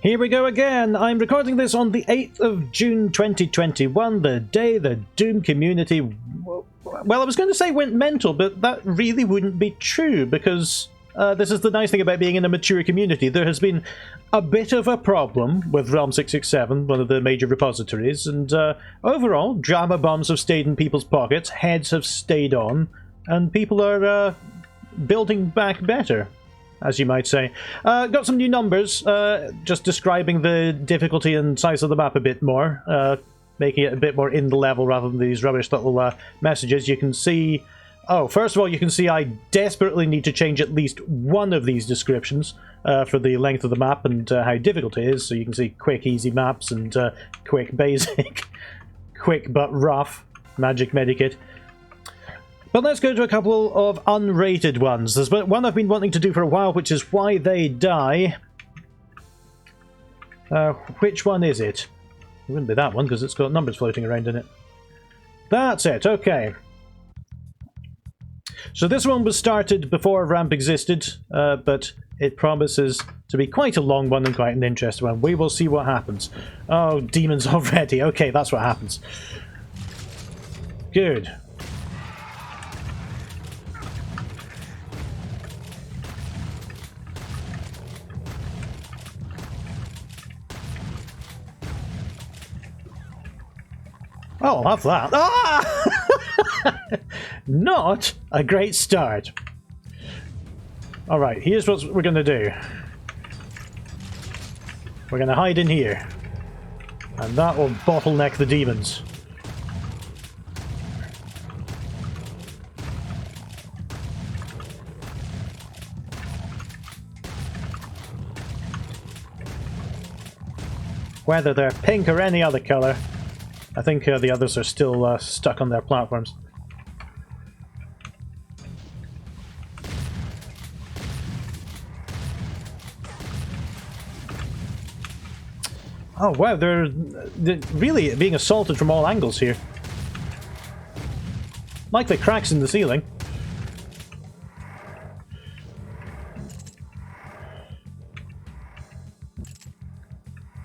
Here we go again. I'm recording this on the 8th of June 2021, the day the Doom community... Well, I was going to say went mental, but that really wouldn't be true, because this is the nice thing about being in a mature community. There has been a bit of a problem with Realm 667, one of the major repositories, and overall, drama bombs have stayed in people's pockets, heads have stayed on, and people are building back better, as you might say. Got some new numbers, just describing the difficulty and size of the map a bit more, making it a bit more in the level rather than these rubbish little messages. You can see... Oh, first of all, you can see I desperately need to change at least one of these descriptions for the length of the map and how difficult it is. So you can see quick, easy maps and quick, basic, quick but rough, magic medikit. But let's go to a couple of unrated ones. There's one I've been wanting to do for a while, which is Why They Die. Which one is it? It wouldn't be that one, because it's got numbers floating around in it. That's it, okay. So this one was started before Ramp existed, but it promises to be quite a long one and quite an interesting one. We will see what happens. Oh, demons already. Okay, that's what happens. Good. Oh, I'll have that. Ah! Not a great start. Alright, here's what we're going to do. We're going to hide in here. And that will bottleneck the demons. Whether they're pink or any other colour, I think the others are still stuck on their platforms. Oh wow, they're really being assaulted from all angles here. Likely cracks in the ceiling.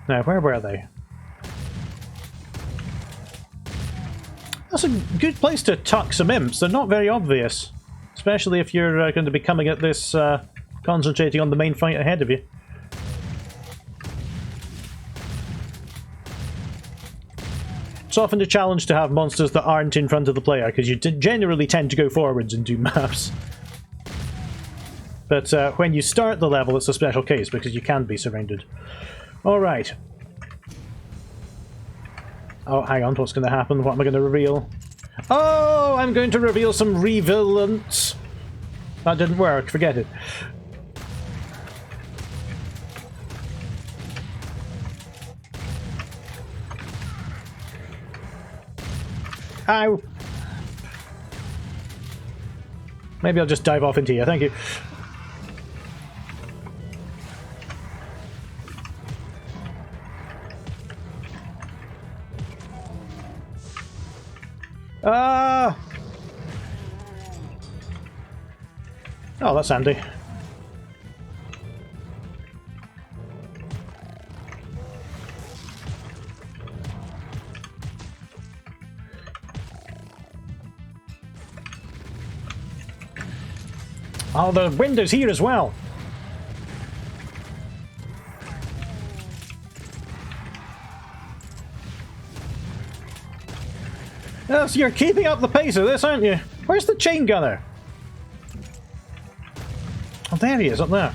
Now, where were they? That's a good place to tuck some imps. They're not very obvious. Especially if you're going to be coming at this concentrating on the main fight ahead of you. It's often a challenge to have monsters that aren't in front of the player, because you generally tend to go forwards and do maps. But when you start the level, it's a special case, because you can be surrounded. Alright. Oh, hang on, what's going to happen? What am I going to reveal? Oh, I'm going to reveal some revealants. That didn't work, forget it. Ow! Maybe I'll just dive off into here, thank you. Ah! Oh, that's handy. Oh, the window's here as well. Yes, you're keeping up the pace of this, aren't you? Where's the chain gunner? Oh, there he is, up there.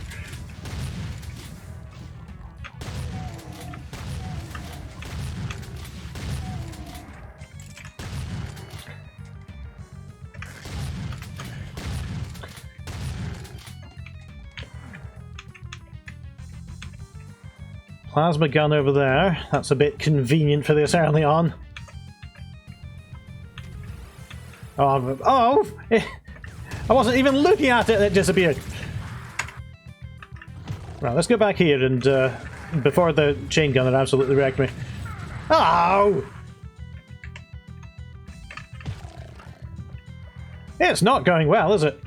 Plasma gun over there. That's a bit convenient for this early on. Oh! I wasn't even looking at it and it disappeared. Right, let's go back here and before the chain gunner absolutely wrecked me. Oh! It's not going well, is it?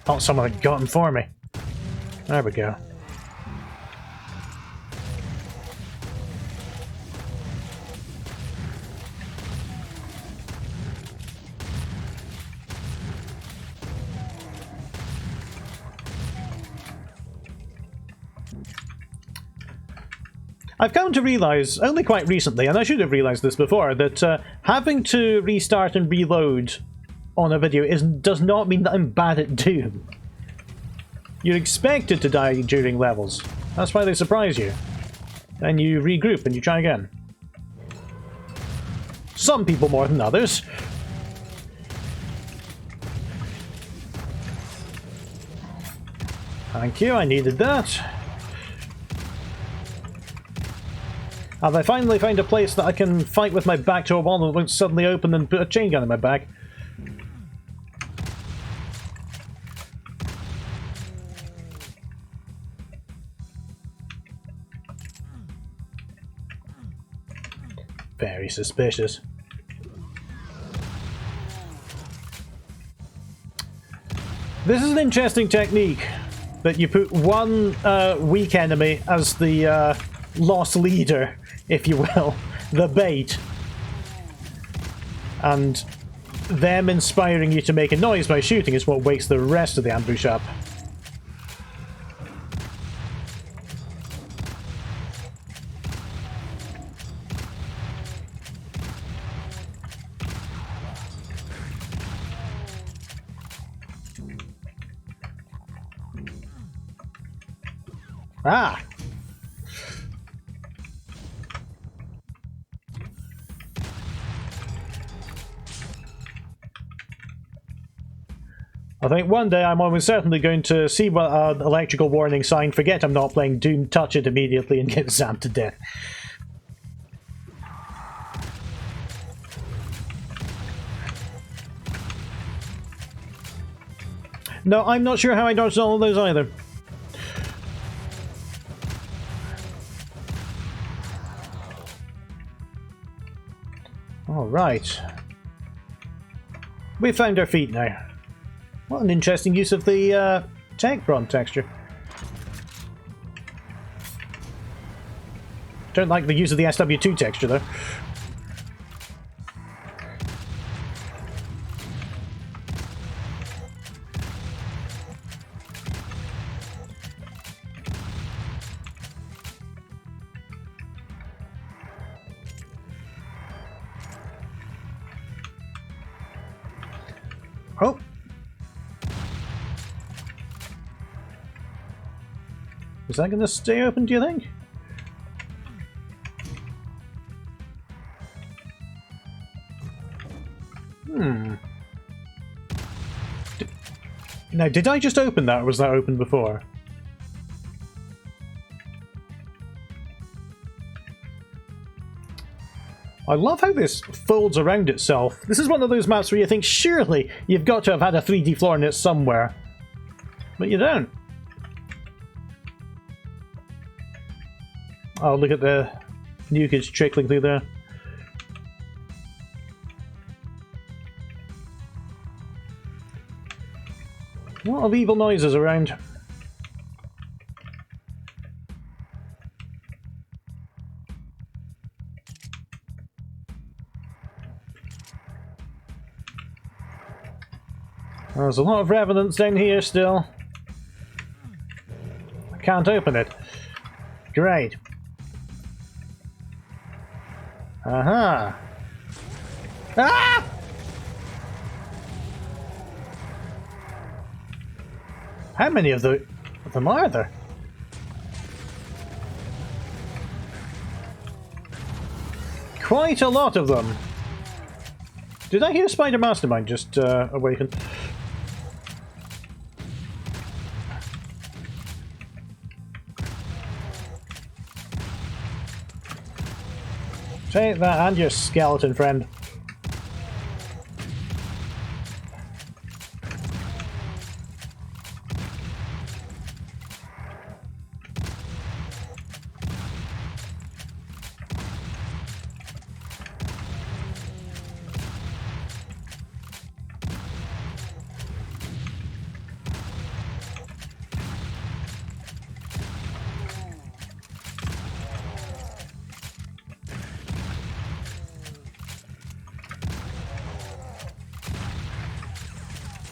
Thought someone had got him for me. There we go. I've come to realise, only quite recently, and I should have realised this before, that having to restart and reload on a video does not mean that I'm bad at Doom. You're expected to die during levels. That's why they surprise you. Then you regroup and you try again. Some people more than others. Thank you, I needed that. Have I finally found a place that I can fight with my back to a wall and won't suddenly open and put a chain gun in my back? Very suspicious. This is an interesting technique, that you put one weak enemy as the lost leader, if you will, the bait, and them inspiring you to make a noise by shooting is what wakes the rest of the ambush up. Ah! I think one day I'm almost certainly going to see what an electrical warning sign, forget I'm not playing Doom, touch it immediately and get zapped to death. No, I'm not sure how I dodged all of those either. Alright. We found our feet now. What an interesting use of the tank prawn texture. Don't like the use of the SW2 texture though. Oh! Is that going to stay open, do you think? Now, did I just open that, or was that open before? I love how this folds around itself. This is one of those maps where you think, surely you've got to have had a 3D floor in it somewhere. But you don't. Oh, look at the nukage trickling through there. A lot of evil noises around. There's a lot of revenants down here still. I can't open it. Great. Aha! Ah! How many of them are there? Quite a lot of them. Did I hear Spider Mastermind just awaken? Take that and your skeleton friend.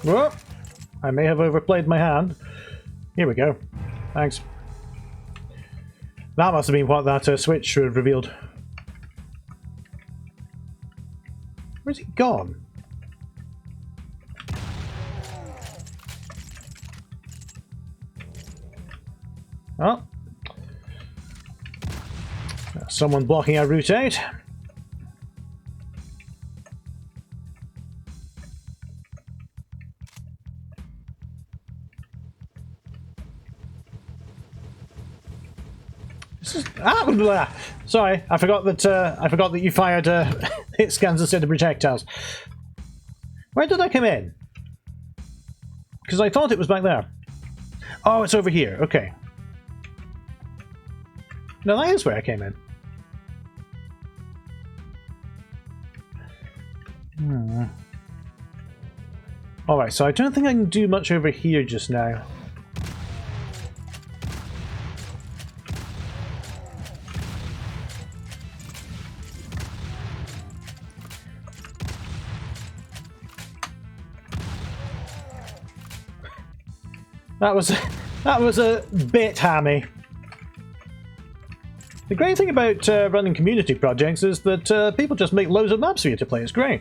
Whoa! I may have overplayed my hand. Here we go. Thanks. That must have been what that switch revealed. Where's he gone? Oh. Someone blocking our route out. Blah. Sorry, I forgot that you fired hit scans instead of projectiles. Where did I come in? Because I thought it was back there. Oh, it's over here. Okay. No, that is where I came in. Alright, so I don't think I can do much over here just now. That was a bit hammy. The great thing about running community projects is that people just make loads of maps for you to play. It's great.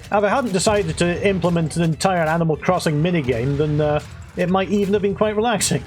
If I hadn't decided to implement an entire Animal Crossing minigame, then it might even have been quite relaxing.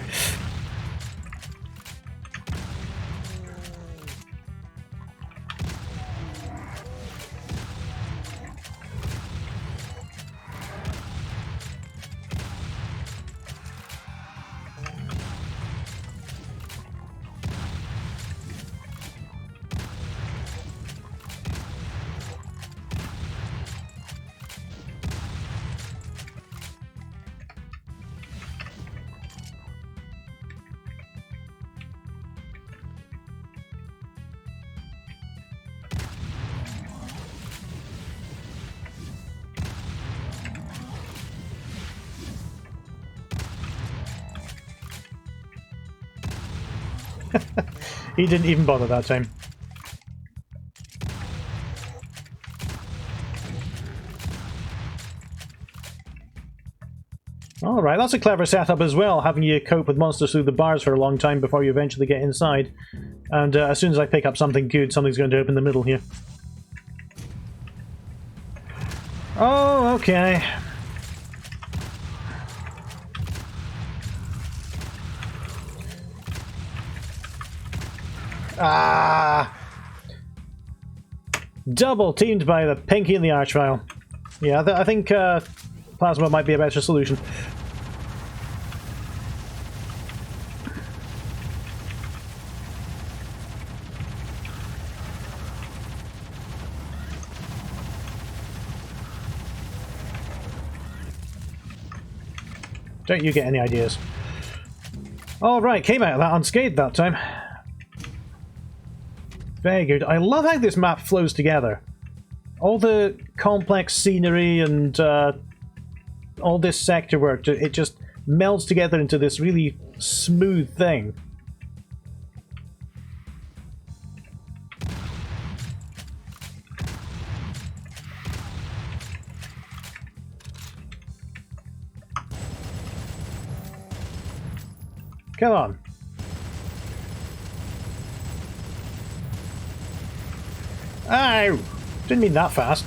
He didn't even bother that time. Alright, that's a clever setup as well, having you cope with monsters through the bars for a long time before you eventually get inside. And as soon as I pick up something good, something's going to open the middle here. Oh, okay. Ah! Double teamed by the Pinky and the Archvile. Yeah, I think Plasma might be a better solution. Don't you get any ideas? Alright, came out of that unscathed that time. Very good. I love how this map flows together. All the complex scenery and all this sector work, it just melds together into this really smooth thing. Come on. Ow! Didn't mean that fast.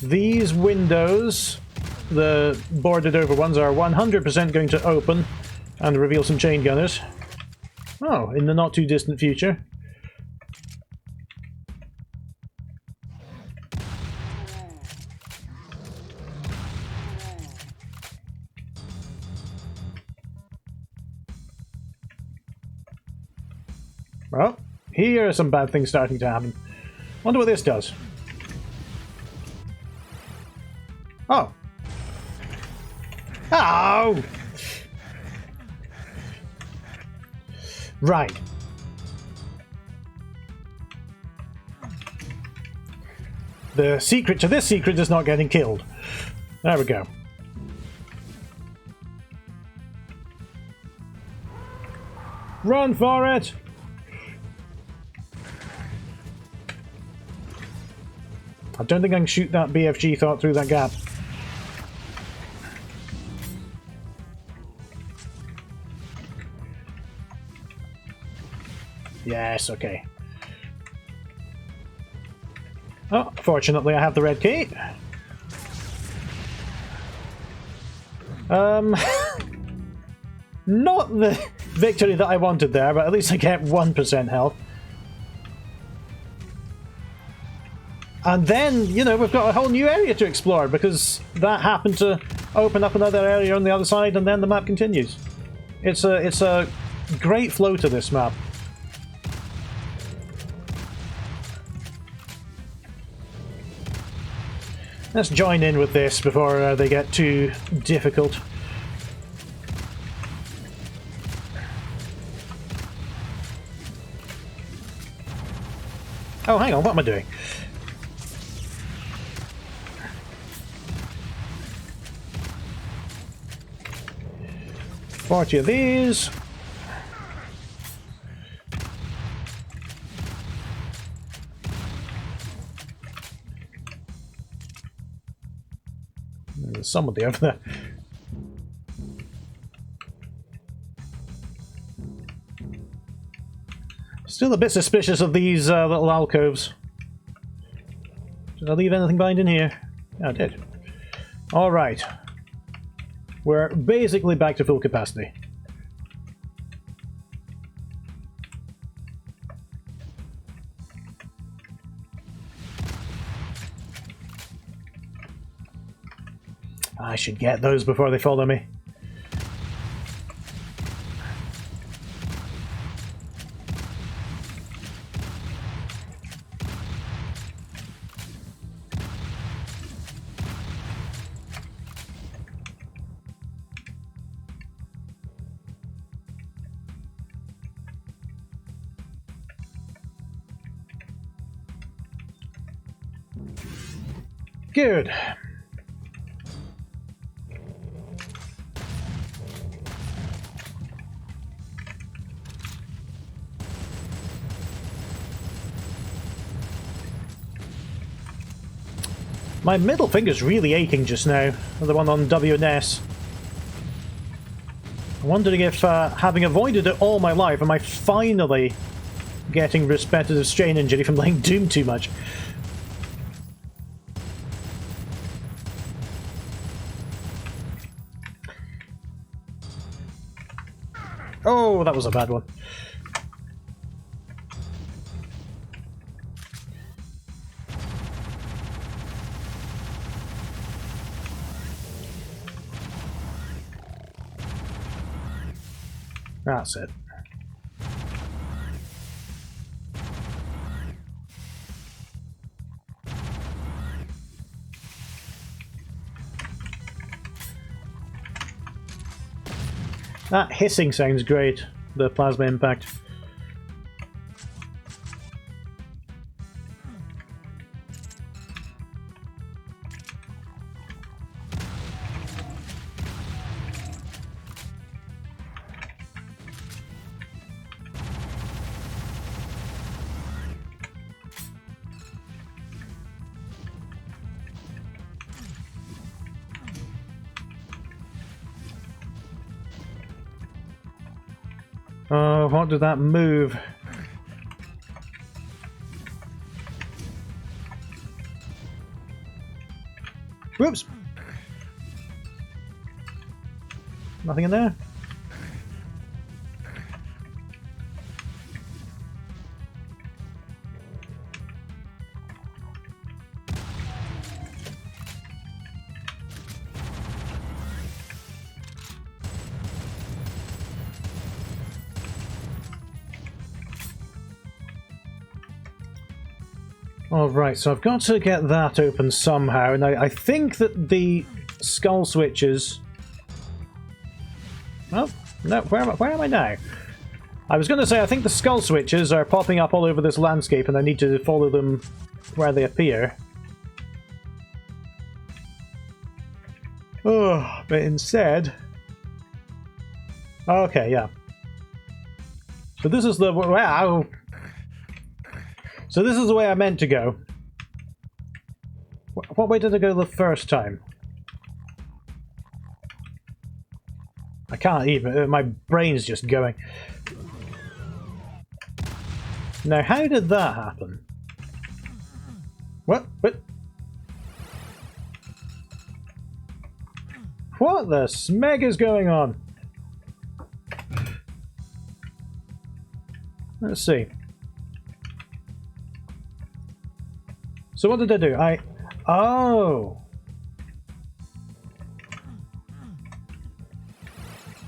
These windows, the boarded over ones, are 100% going to open and reveal some chain gunners. Oh, in the not too distant future. Well, here are some bad things starting to happen. Wonder what this does. Oh. Oh! Right. The secret to this secret is not getting killed. There we go. Run for it! I don't think I can shoot that BFG thought through that gap. Yes, okay. Oh, fortunately I have the red key. Not the victory that I wanted there, but at least I get 1% health. And then, you know, we've got a whole new area to explore, because that happened to open up another area on the other side, and then the map continues. It's a great flow to this map. Let's join in with this before they get too difficult. Oh, hang on, what am I doing? $40 of these. There's somebody over there. Still a bit suspicious of these little alcoves. Did I leave anything behind in here? Yeah, I did. Alright. We're basically back to full capacity. I should get those before they follow me. Good. My middle finger's really aching just now, the one on WNS. I'm wondering if, having avoided it all my life, am I finally getting repetitive strain injury from playing Doom too much? Oh, that was a bad one. That's it. That hissing sounds great, the plasma impact. Oh, what did that move? Whoops! Nothing in there? Alright, so I've got to get that open somehow, and I think that the skull switches... Oh, no, where am I now? I was going to say, I think the skull switches are popping up all over this landscape, and I need to follow them where they appear. Oh, but instead... Okay, yeah. So this is the... Wow! So this is the way I meant to go. What way did I go the first time? I can't even... My brain's just going. Now, how did that happen? What? What? What the smeg is going on? Let's see. So what did I do? Oh!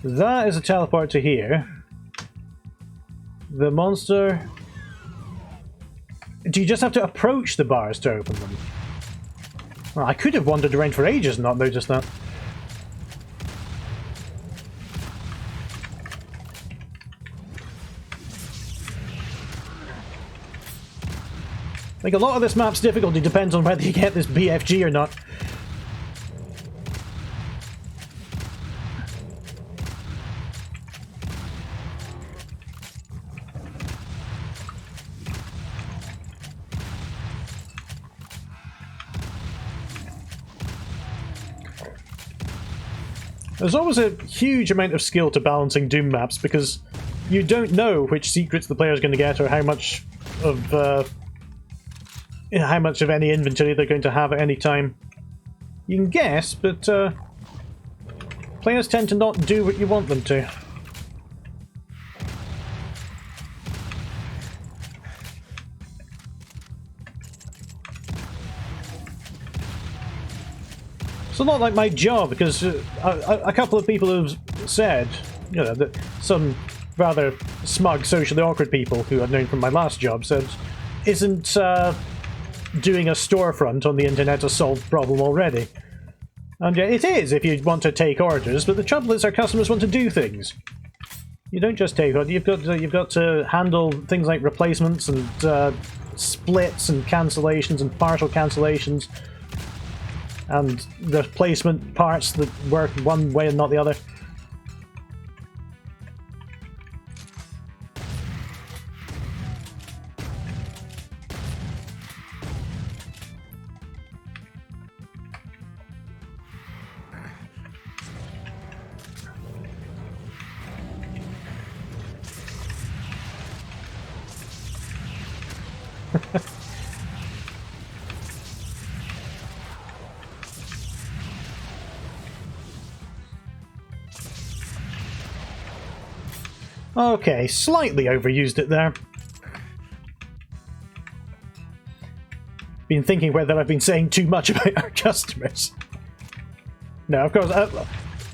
That is a teleport to here. The monster... Do you just have to approach the bars to open them? Well, I could have wandered around for ages and not noticed that. Like, a lot of this map's difficulty depends on whether you get this BFG or not. There's always a huge amount of skill to balancing Doom maps because you don't know which secrets the player's going to get or how much of any inventory they're going to have at any time. You can guess, but players tend to not do what you want them to. It's a lot like my job, because a couple of people have said, you know, that some rather smug, socially awkward people who I've known from my last job said, isn't doing a storefront on the internet a solved problem already? And yeah, it is if you want to take orders, but the trouble is our customers want to do things. You don't just take orders, you've got to handle things like replacements and splits and cancellations and partial cancellations. And replacement parts that work one way and not the other. Okay, slightly overused it there. Been thinking whether I've been saying too much about our customers. No, of course,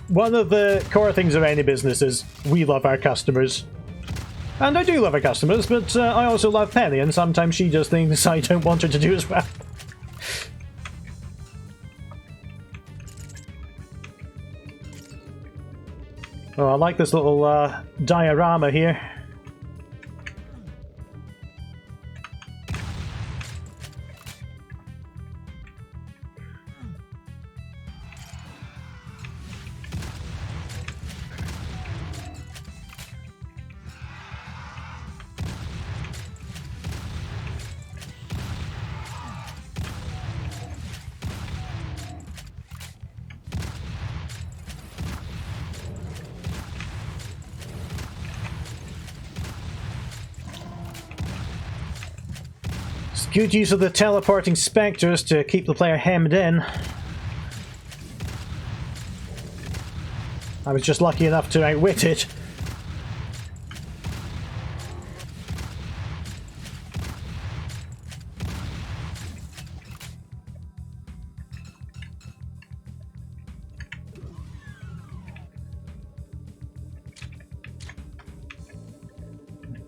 one of the core things of any business is we love our customers. And I do love our customers, but I also love Penny, and sometimes she does things I don't want her to do as well. Oh, I like this little diorama here. Good use of the teleporting spectres to keep the player hemmed in. I was just lucky enough to outwit it.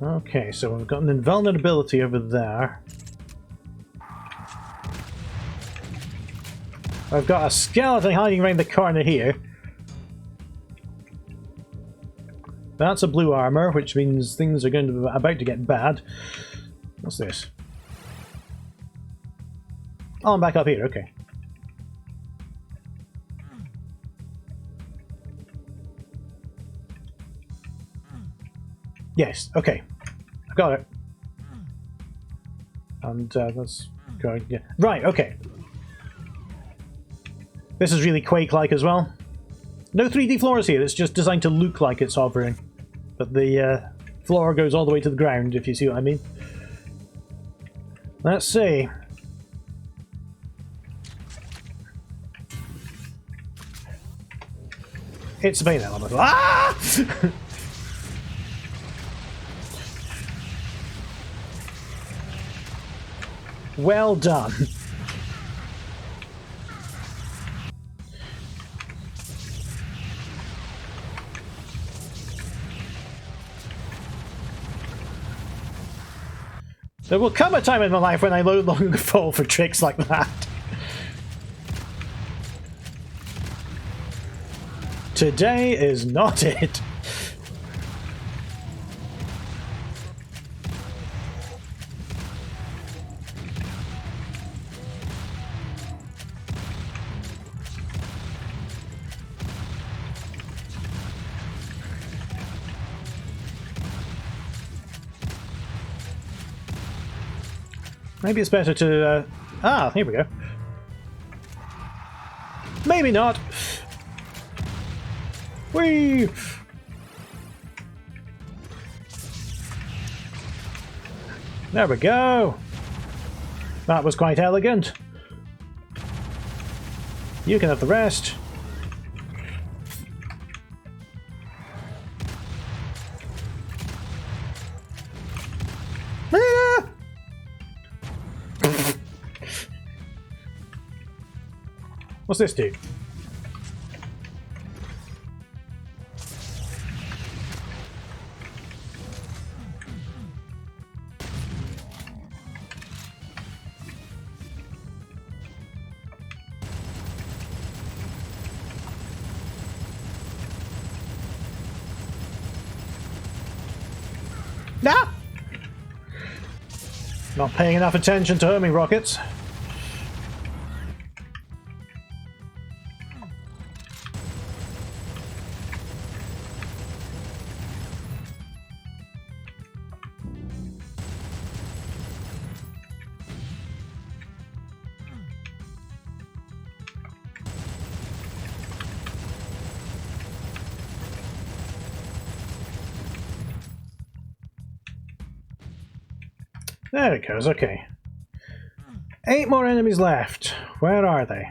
Okay, so we've got an invulnerability over there. I've got a skeleton hiding around the corner here. That's a blue armor, which means things are going to be about to get bad. What's this? Oh, I'm back up here, okay. Yes, okay. I got it. And that's going... Yeah. Right, okay. This is really Quake-like as well. No 3D floors here, it's just designed to look like it's hovering. But the floor goes all the way to the ground, if you see what I mean. Let's see. It's the main element. Ah! Well done. There will come a time in my life when I no longer fall for tricks like that. Today is not it. Maybe it's better to... Ah, here we go. Maybe not. Whee! There we go. That was quite elegant. You can have the rest. Ah! What's this do? Nah! Not paying enough attention to homing rockets. There it goes, okay. 8 more enemies left. Where are they?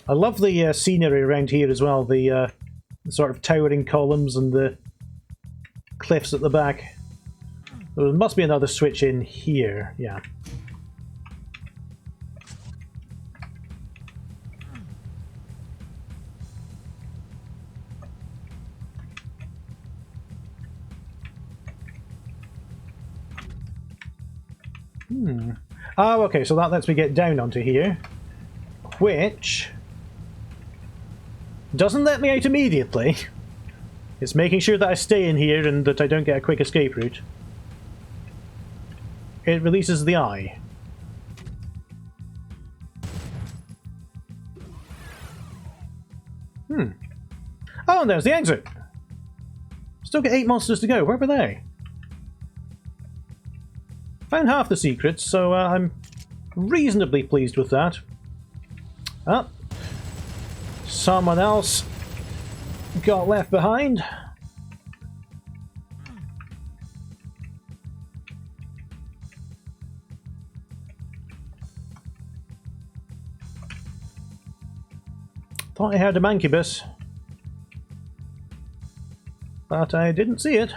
I love the scenery around here as well, the sort of towering columns and the cliffs at the back. There must be another switch in here, yeah. Oh, okay, so that lets me get down onto here. Which doesn't let me out immediately. It's making sure that I stay in here and that I don't get a quick escape route. It releases the eye. Oh, and there's the exit. Still got 8 monsters to go. Where were they? Found half the secrets, so I'm reasonably pleased with that. Oh, someone else got left behind. Thought I heard a mancubus, but I didn't see it.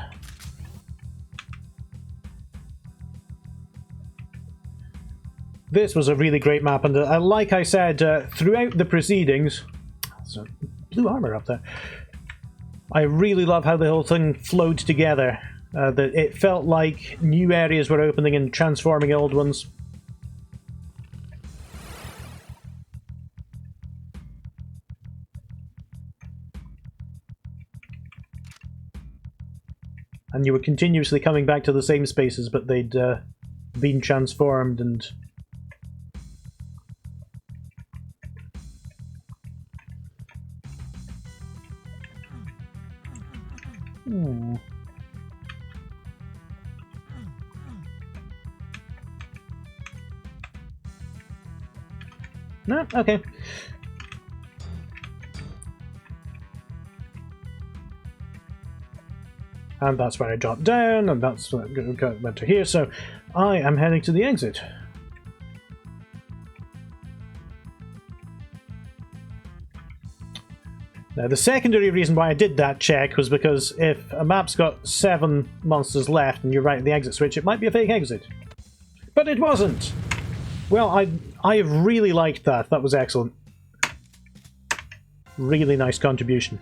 This was a really great map, and like I said, throughout the proceedings... There's a blue armor up there. I really love how the whole thing flowed together. That it felt like new areas were opening and transforming old ones. And you were continuously coming back to the same spaces, but they'd been transformed and... No? Okay. And that's where I dropped down, and that's where I went to here, so I am heading to the exit. Now, the secondary reason why I did that check was because if a map's got 7 monsters left and you're right at the exit switch, it might be a fake exit. But it wasn't! Well, I really liked that. That was excellent. Really nice contribution.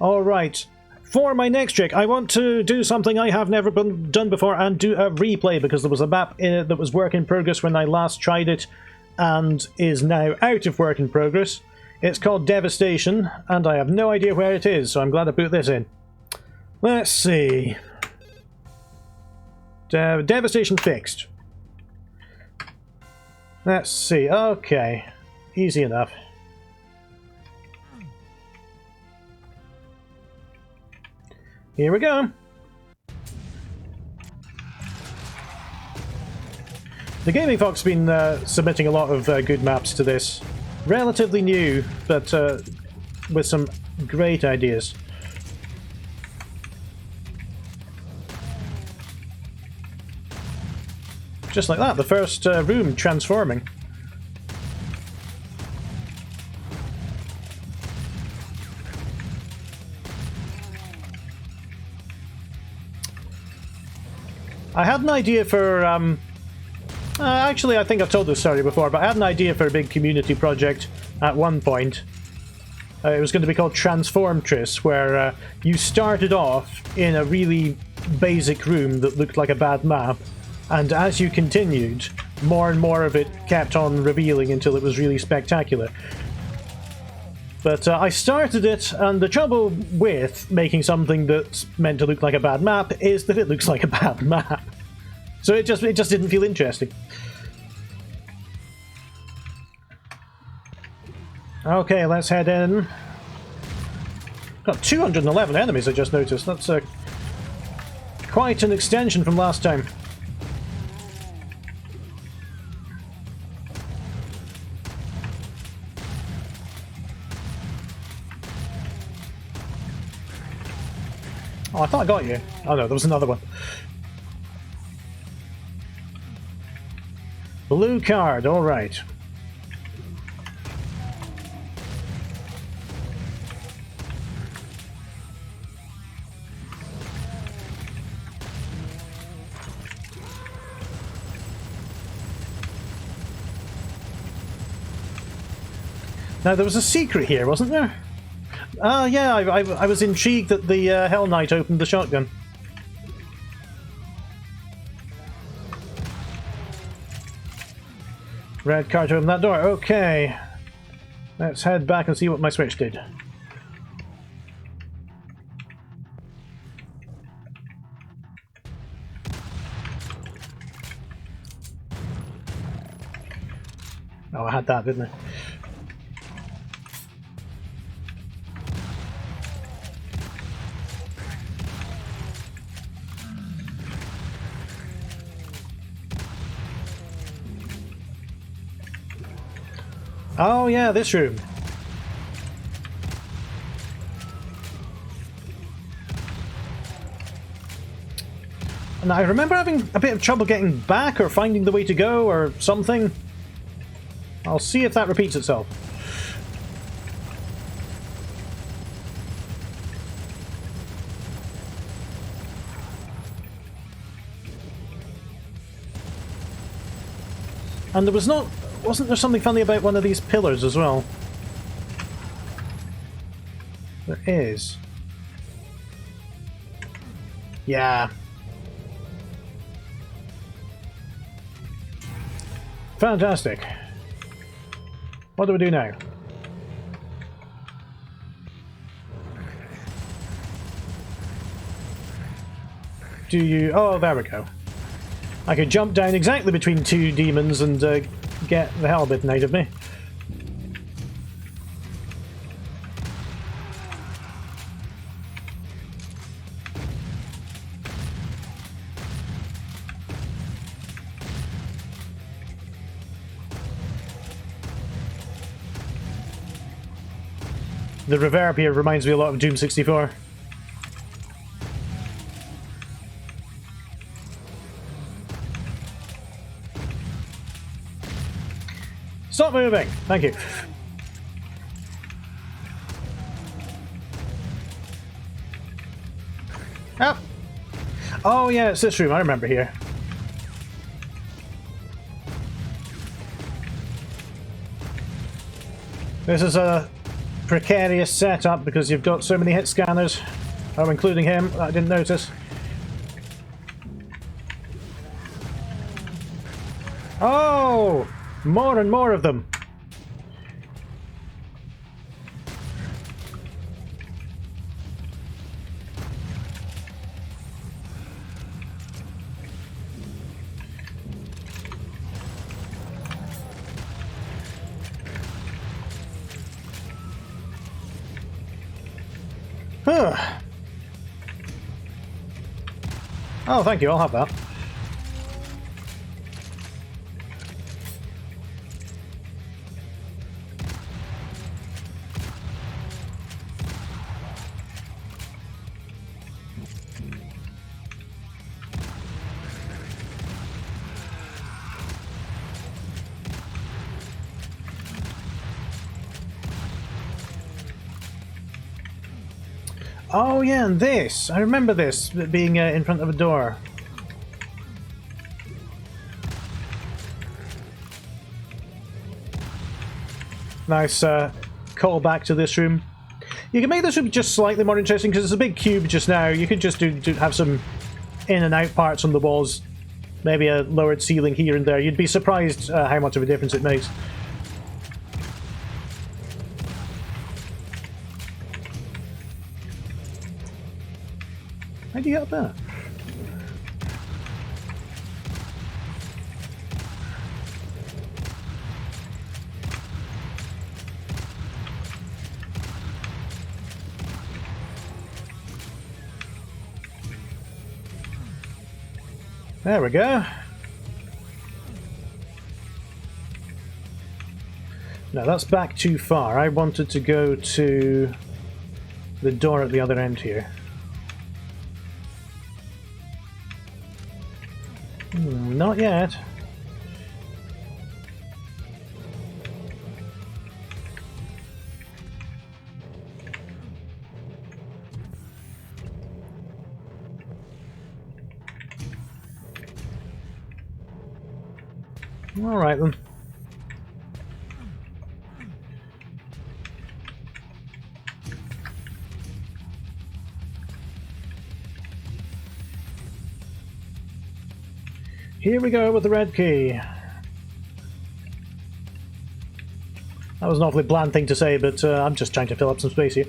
Alright. For my next trick, I want to do something I have never done before and do a replay, because there was a map that was work in progress when I last tried it and is now out of work in progress. It's called Devastation, and I have no idea where it is, so I'm glad I put this in. Let's see. Devastation fixed. Let's see. Okay. Easy enough. Here we go. The Gaming Fox has been submitting a lot of good maps to this. Relatively new, but with some great ideas. Just like that, the first room transforming. I had an idea for, actually I think I've told this story before, but I had an idea for a big community project at one point. It was going to be called Transformtress, where you started off in a really basic room that looked like a bad map, and as you continued, more and more of it kept on revealing until it was really spectacular. But I started it, and the trouble with making something that's meant to look like a bad map is that it looks like a bad map. So it just didn't feel interesting. Okay, let's head in. Got 211 enemies, I just noticed. That's quite an extension from last time. Oh, I thought I got you. Oh no, there was another one. Blue card, alright. Now, there was a secret here, wasn't there? Yeah, I was intrigued that the Hell Knight opened the shotgun. Red card to open that door. Okay. Let's head back and see what my switch did. Oh, I had that, didn't I? Oh yeah, this room. And I remember having a bit of trouble getting back or finding the way to go or something. I'll see if that repeats itself. And there was not... Wasn't there something funny about one of these pillars as well? There is. Yeah. Fantastic. What do we do now? Do you... Oh, there we go. I could jump down exactly between two demons and get the hell bitten out of me. The reverb here reminds me a lot of Doom 64. Stop moving! Thank you. Ah. Oh yeah, it's this room, I remember here. This is a precarious setup because you've got so many hit scanners. Oh, including him, I didn't notice. Oh! More and more of them. Huh. Oh, thank you, I'll have that. Oh yeah, and this! I remember this being in front of a door. Nice call back to this room. You can make this room just slightly more interesting because it's a big cube just now. You could just have some in and out parts on the walls. Maybe a lowered ceiling here and there. You'd be surprised how much of a difference it makes. How do you get up there? There we go. No, that's back too far. I wanted to go to the door at the other end here. Not yet. All right then. Here we go with the red key. That was an awfully bland thing to say, but I'm just trying to fill up some space here.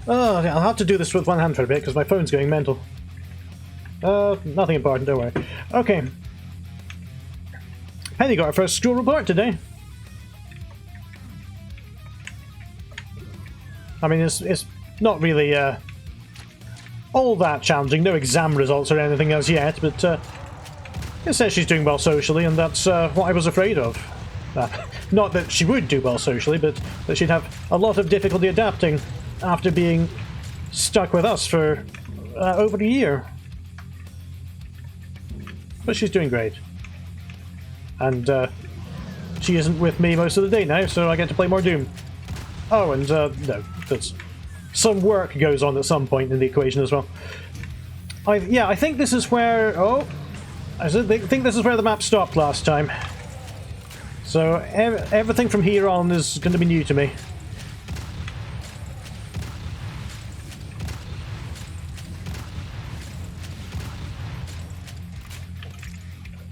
Oh, I'll have to do this with one hand for a bit because my phone's going mental. Nothing important, don't worry. Okay. Penny got her first school report today. I mean, it's not really all that challenging. No exam results or anything as yet, but it says she's doing well socially, and that's what I was afraid of. Not that she would do well socially, but that she'd have a lot of difficulty adapting after being stuck with us for over a year. But she's doing great. And she isn't with me most of the day now, so I get to play more Doom. Oh, and no, there's some work goes on at some point in the equation as well. I think this is where... Oh! I think this is where the map stopped last time. So everything from here on is going to be new to me.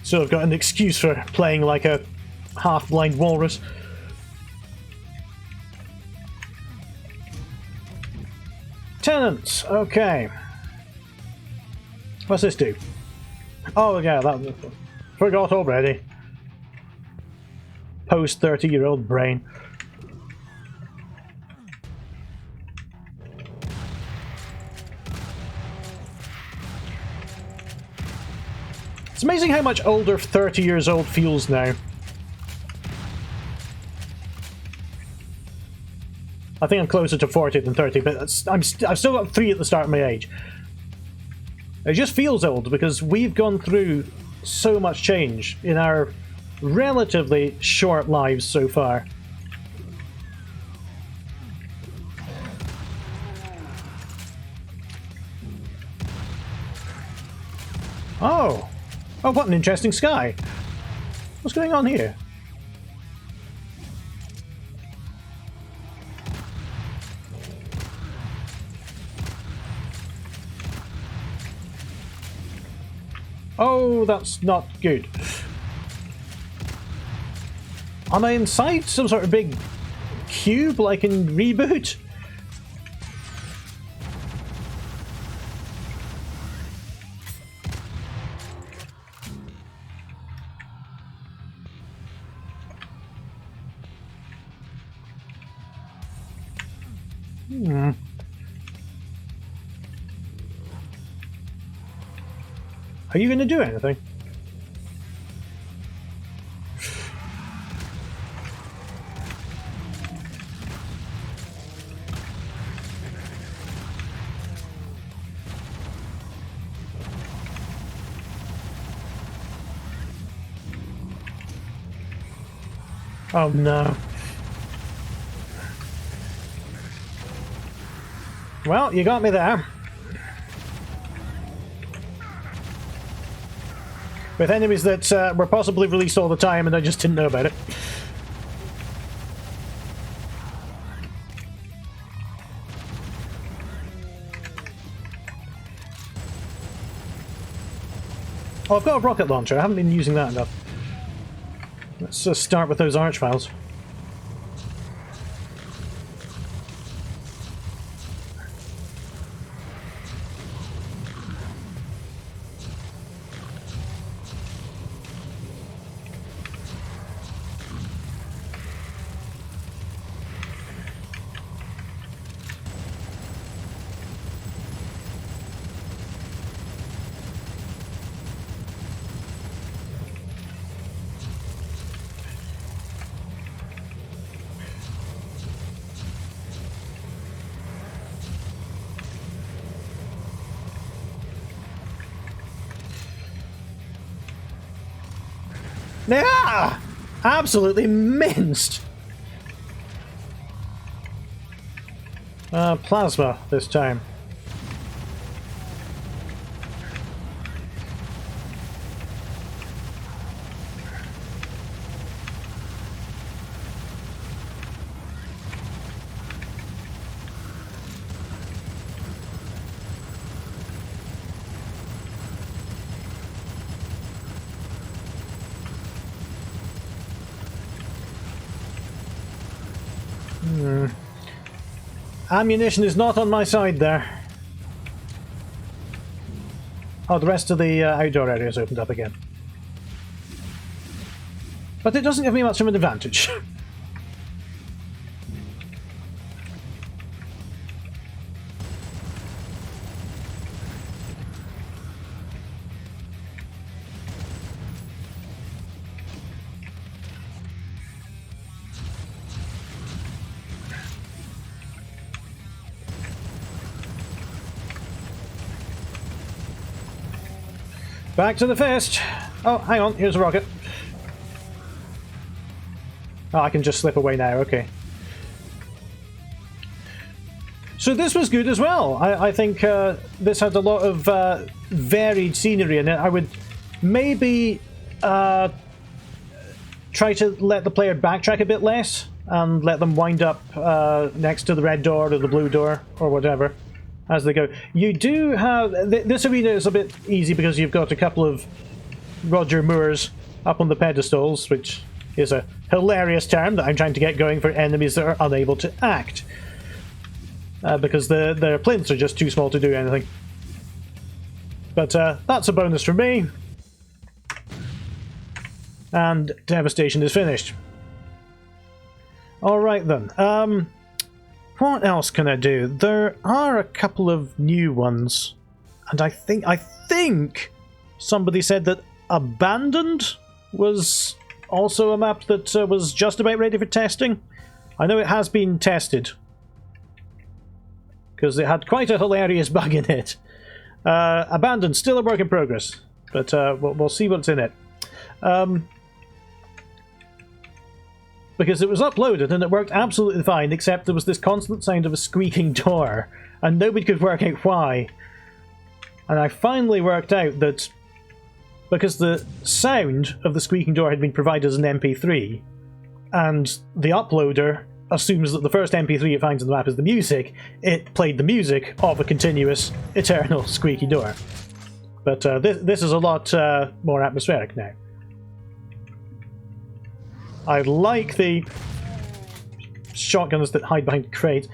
So I've got an excuse for playing like a half-blind walrus. Tenants, okay. What's this do? Oh yeah, that forgot already. Post 30-year-old brain. It's amazing how much older 30 years old feels now. I think I'm closer to 40 than 30, but I've still got 3 at the start of my age. It just feels old because we've gone through so much change in our relatively short lives so far. Oh! Oh, what an interesting sky! What's going on here? Oh, that's not good. Am I inside some sort of big cube like in Reboot? Are you going to do anything? Oh no. Well, you got me there. With enemies that were possibly released all the time and I just didn't know about it. Oh, I've got a rocket launcher. I haven't been using that enough. Let's start with those archviles. Yeah! Absolutely minced! Plasma this time. Ammunition is not on my side there. Oh, the rest of the outdoor area is opened up again. But it doesn't give me much of an advantage. Back to the fist! Oh, hang on, here's a rocket. Oh, I can just slip away now, okay. So this was good as well. I think this had a lot of varied scenery in it. I would maybe try to let the player backtrack a bit less and let them wind up next to the red door or the blue door or whatever as they go. You do have... This arena is a bit easy because you've got a couple of Roger Moores up on the pedestals, which is a hilarious term that I'm trying to get going for enemies that are unable to act. Because their plinths are just too small to do anything. But that's a bonus for me. And Devastation is finished. Alright then. What else can I do? There are a couple of new ones. And I think somebody said that Abandoned was also a map that was just about ready for testing. I know it has been tested, because it had quite a hilarious bug in it. Abandoned, still a work in progress, but we'll see what's in it. Because it was uploaded and it worked absolutely fine, except there was this constant sound of a squeaking door, and nobody could work out why. And I finally worked out that because the sound of the squeaking door had been provided as an MP3, and the uploader assumes that the first MP3 it finds in the map is the music, it played the music of a continuous, eternal squeaky door. But this is a lot more atmospheric now. I like the shotguns that hide behind crates.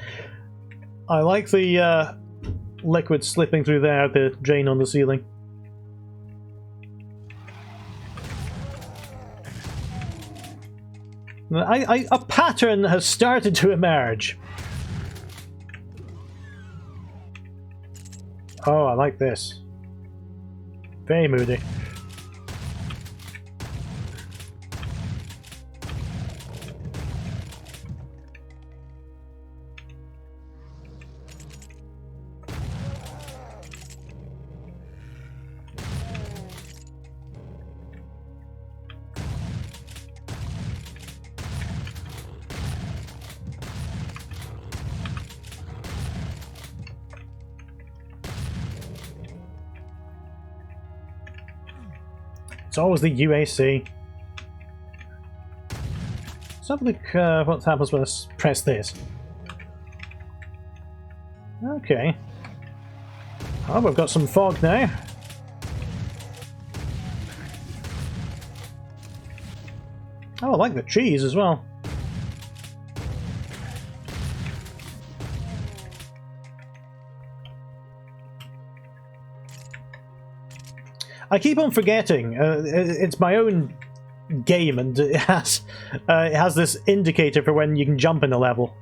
I like the liquid slipping through there, the drain on the ceiling. A pattern has started to emerge. Oh, I like this. Very moody. It's always the UAC. Let's have a look what happens when I press this. Okay. Oh, we've got some fog now. Oh, I like the trees as well. I keep on forgetting. It's my own game, and it has this indicator for when you can jump in a level,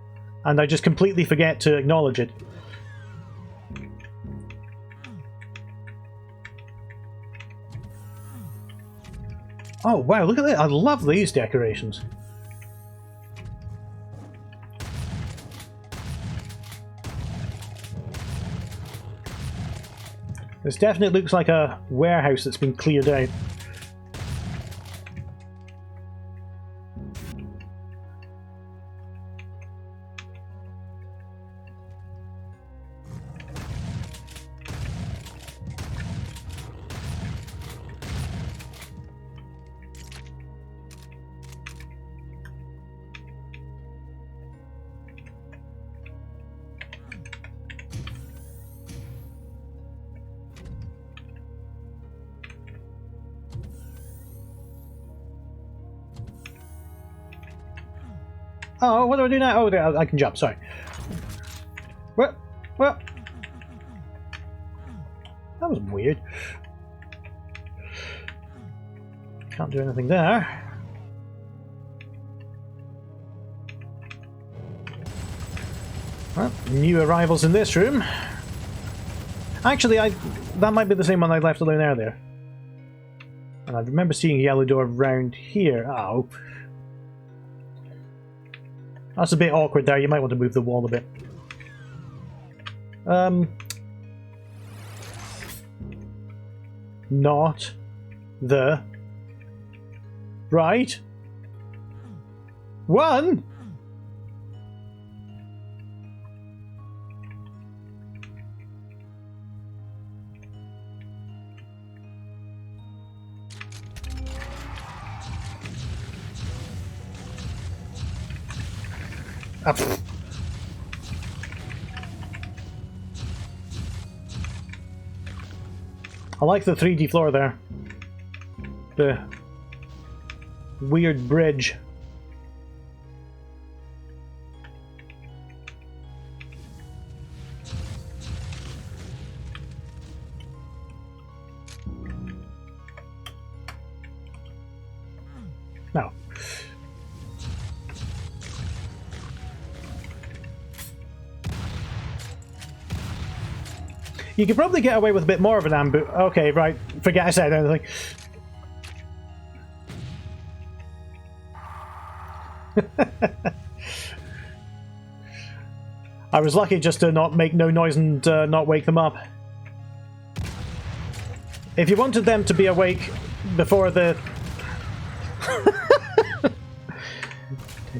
and I just completely forget to acknowledge it. Oh wow! Look at that! I love these decorations. This definitely looks like a warehouse that's been cleared out. Oh, what do I do now? Oh, I can jump, sorry. Well, that was weird. Can't do anything there. Well, new arrivals in this room. Actually, that might be the same one I left alone earlier. And I remember seeing a yellow door around here. Oh. That's a bit awkward there. You might want to move the wall a bit. Not the right one. I like the 3D floor there. The weird bridge. You could probably get away with a bit more of an ambush. Okay, right. Forget I said anything. I was lucky just to not make no noise and not wake them up. If you wanted them to be awake before the...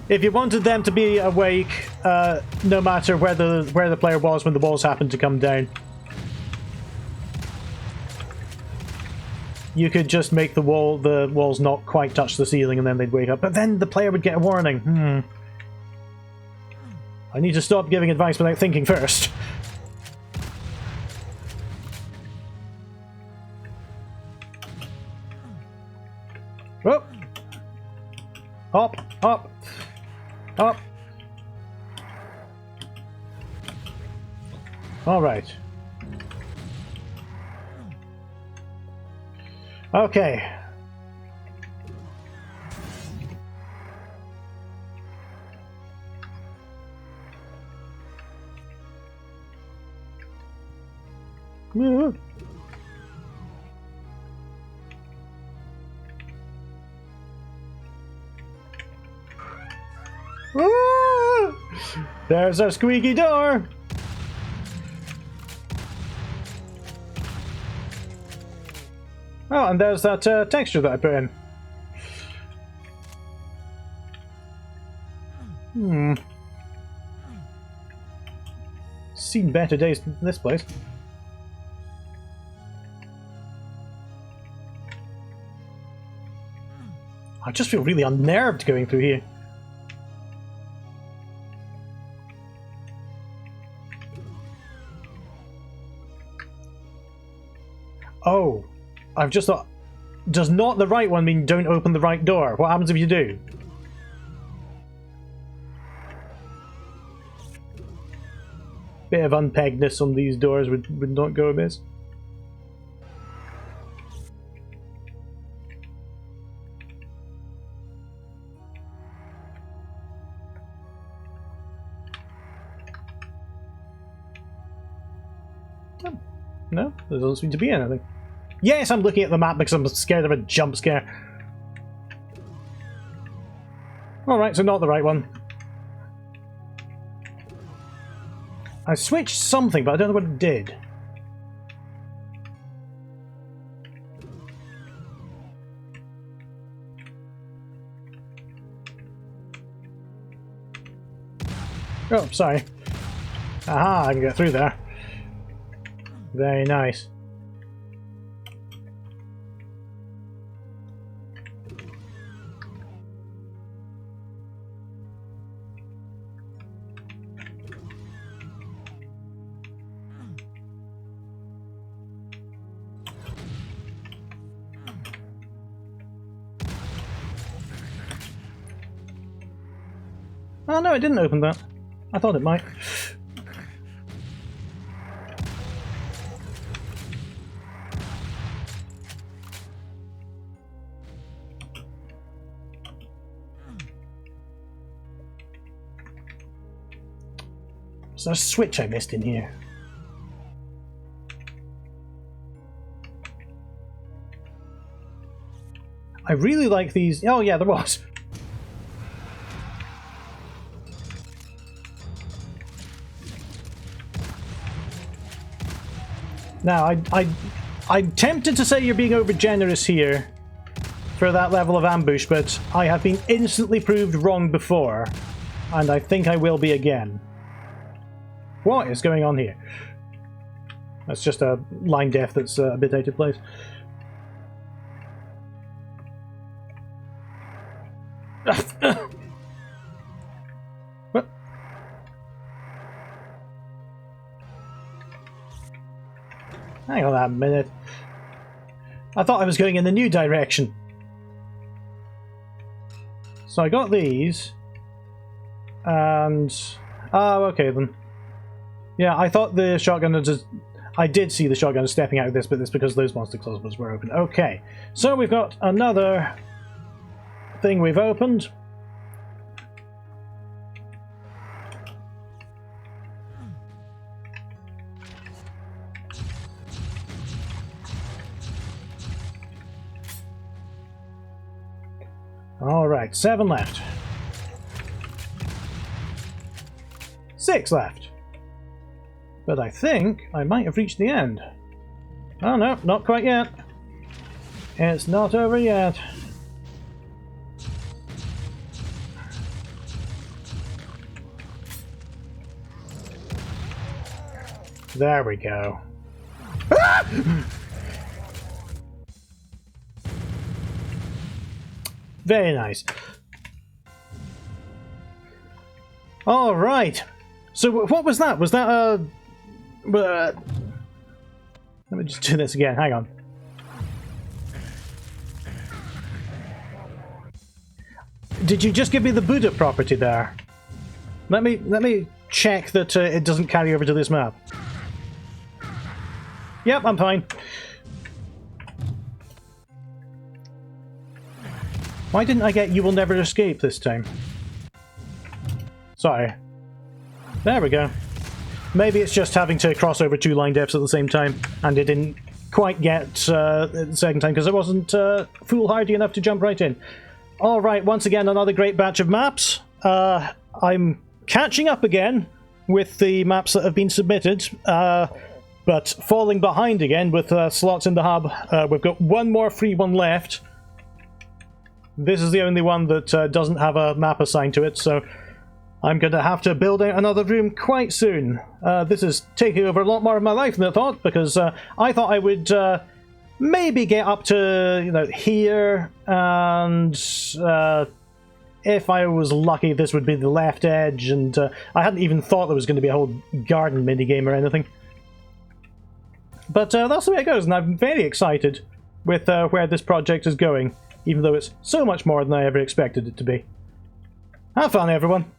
If you wanted them to be awake, no matter where the player was when the walls happened to come down, you could just make the walls not quite touch the ceiling and then they'd wake up. But then the player would get a warning. I need to stop giving advice without thinking first. Oh! Up! Up! Up! Alright. Okay. There's our squeaky door! Oh, and there's that texture that I put in. Seen better days than this place. I just feel really unnerved going through here. Oh, I've just thought, does not the right one mean don't open the right door? What happens if you do? Bit of unpeggedness on these doors would not go amiss. No, there doesn't seem to be anything. Yes, I'm looking at the map because I'm scared of a jump scare. Alright, so not the right one. I switched something, but I don't know what it did. Oh, sorry. Aha, I can get through there. Very nice. Oh no, it didn't open that. I thought it might. Is there a switch I missed in here? I really like these. Oh yeah, there was. Now, I'm tempted to say you're being over generous here for that level of ambush, but I have been instantly proved wrong before, and I think I will be again. What is going on here? That's just a line def that's a bit out of place. What? Hang on a minute. I thought I was going in the new direction. So I got these. And... oh, okay then. Yeah, I thought the shotgun just... I did see the shotgun stepping out of this, but it's because those monster closets were open. Okay, so we've got another thing we've opened. Alright, 7 left. 6 left. But I think I might have reached the end. Oh no, not quite yet. It's not over yet. There we go. Ah! Very nice. All right. So what was that? Was that a... let me just do this again. Hang on. Did you just give me the Buddha property there? Let me check that it doesn't carry over to this map. Yep, I'm fine. Why didn't I get You Will Never Escape this time? Sorry. There we go. Maybe it's just having to cross over 2 line depths at the same time, and it didn't quite get the second time because I wasn't foolhardy enough to jump right in. Alright, once again, another great batch of maps. I'm catching up again with the maps that have been submitted, but falling behind again with slots in the hub. We've got one more free one left. This is the only one that doesn't have a map assigned to it, so I'm going to have to build out another room quite soon. This is taking over a lot more of my life than I thought, because I thought I would maybe get up to, you know, here, and if I was lucky, this would be the left edge, and I hadn't even thought there was going to be a whole garden minigame or anything. But that's the way it goes, and I'm very excited with where this project is going, even though it's so much more than I ever expected it to be. Have fun, everyone!